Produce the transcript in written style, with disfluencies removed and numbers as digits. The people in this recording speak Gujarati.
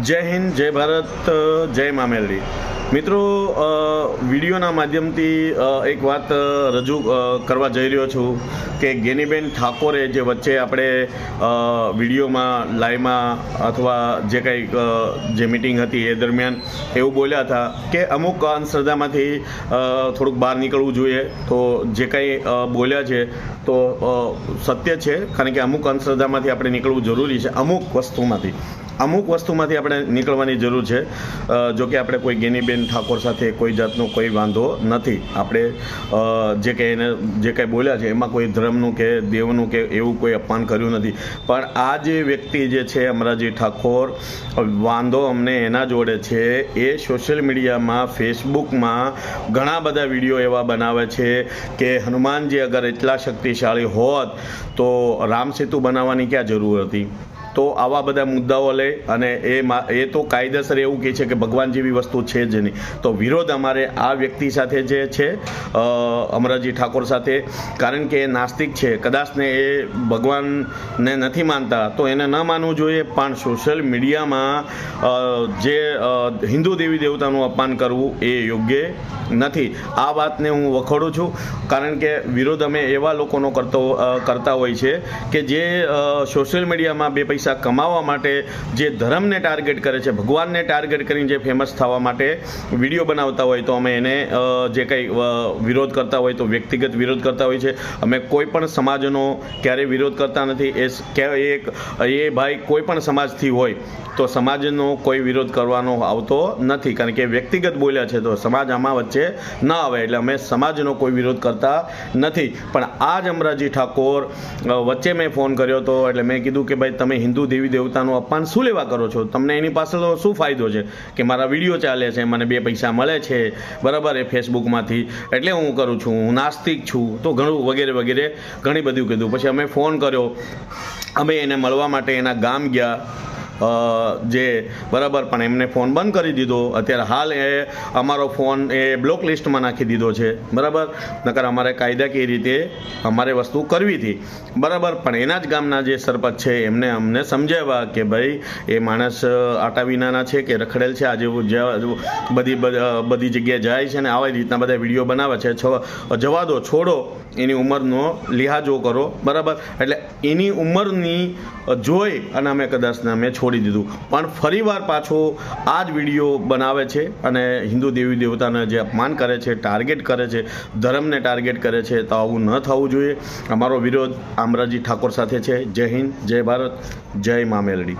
જય હિન્દ, જય ભારત, જય મામેલડી. મિત્રો, વિડીયોના માધ્યમથી એક વાત રજૂ કરવા જઈ રહ્યો છું કે ગેનીબેન ઠાકોરે જે વચ્ચે આપણે વિડીયોમાં લાઈવમાં અથવા જે કંઈ જે મિટિંગ હતી એ દરમિયાન એવું બોલ્યા હતા કે અમુક અંધશ્રદ્ધામાંથી થોડુંક બહાર નીકળવું જોઈએ. તો જે કંઈ બોલ્યા છે તો સત્ય છે, કારણ કે અમુક અંધશ્રદ્ધામાંથી આપણે નીકળવું જરૂરી છે. અમુક વસ્તુમાંથી આપણે નીકળવાની જરૂર છે. જો કે આપણે કોઈ ગેનીબેન ઠાકોર સાથે કોઈ જાતનો કોઈ વાંધો નથી. આપણે જે કંઈ બોલ્યા છે એમાં કોઈ ધર્મનું કે દેવનું કે એવું કોઈ અપમાન કર્યું નથી. પણ આ જે વ્યક્તિ જે છે અમરાજી ઠાકોર, વાંધો અમને એના જોડે છે. એ સોશિયલ મીડિયામાં, ફેસબુકમાં ઘણા બધા વિડીયો એવા બનાવે છે કે હનુમાનજી અગર એટલા શક્તિશાળી હોત તો રામ સેતુ બનાવવાની ક્યાં જરૂર હતી. તો આવા બધા મુદ્દાઓ લઈ અને એ તો કાયદેસર એવું કહે છે કે ભગવાન જેવી વસ્તુ છે જ નહીં. તો વિરોધ અમારે આ વ્યક્તિ સાથે જે છે અમરાજી ઠાકોર સાથે, કારણ કે એ નાસ્તિક છે. કદાચને એ ભગવાનને નથી માનતા તો એને ન માનવું જોઈએ, પણ સોશિયલ મીડિયામાં જે હિન્દુ દેવી દેવતાનું અપમાન કરવું એ યોગ્ય નથી. આ વાતને હું વખોડું છું, કારણ કે વિરોધ અમે એવા લોકોનો કરતા હોય છે કે જે સોશિયલ મીડિયામાં બે પૈસા કમાવા માટે જે ધર્મને ટાર્ગેટ કરે છે, ભગવાનને ટાર્ગેટ કરીને જે ફેમસ થવા માટે વિડીયો બનાવતા હોય, તો અમે એને જે કંઈ વિરોધ કરતા હોય તો વ્યક્તિગત વિરોધ કરતા હોય છે. અમે કોઈ પણ સમાજનો ક્યારેય વિરોધ કરતા નથી. એ ભાઈ કોઈ પણ સમાજથી હોય તો સમાજનો કોઈ વિરોધ કરવાનો આવતો નથી, કારણ કે વ્યક્તિગત બોલ્યા છે તો સમાજ આમાં વચ્ચે ન આવે. એટલે અમે સમાજનો કોઈ વિરોધ કરતા નથી. પણ આ જ અમરાજી ઠાકોર વચ્ચે મેં ફોન કર્યો હતો, એટલે મેં કીધું કે ભાઈ તમે હિન્દુ દેવી દેવતાનું અપમાન શું લેવા કરો છો? તમને એની પાછળ શું ફાયદો છે કે મારા વિડીયો ચાલે છે, મને 2 પૈસા મળે છે, બરાબર, એ ફેસબુકમાંથી, એટલે હું કરું છું, હું નાસ્તિક છું, તો ઘણું વગેરે વગેરે ઘણી બધું કીધું. પછી અમે ફોન કર્યો, અમે એને મળવા માટે એના ગામ ગયા જે બરાબર, પણ એમને ફોન બંધ કરી દીધો. અત્યારે હાલ એ અમારો ફોન એ બ્લોક લિસ્ટમાં નાખી દીધો છે, બરાબર. નકર અમારે કાયદાકીય રીતે અમારે વસ્તુ કરવી હતી, બરાબર. પણ એના જ ગામના જે સરપંચ છે એમને અમને સમજાવ્યા કે ભાઈ એ માણસ આટા વિનાના છે કે રખડેલ છે, આજે બધી જગ્યાએ જાય છે ને આવી રીતના બધા વિડીયો બનાવે છે, જવા દો, છોડો, એની ઉંમરનો લિહાજો કરો, બરાબર. એટલે એની ઉંમરની જોઈ અને અમે કદાચને અમે છોડી દીધું. પણ ફરીવાર પાછો આ જ વિડીયો બનાવે છે અને હિન્દુ દેવી દેવતાને જે અપમાન કરે છે, ટાર્ગેટ કરે છે, ધર્મને ટાર્ગેટ કરે છે, તો આવું ન થવું જોઈએ. અમારો વિરોધ અમરાજી ઠાકોર સાથે છે. જય હિન્દ, જય ભારત, જય મામેલડી.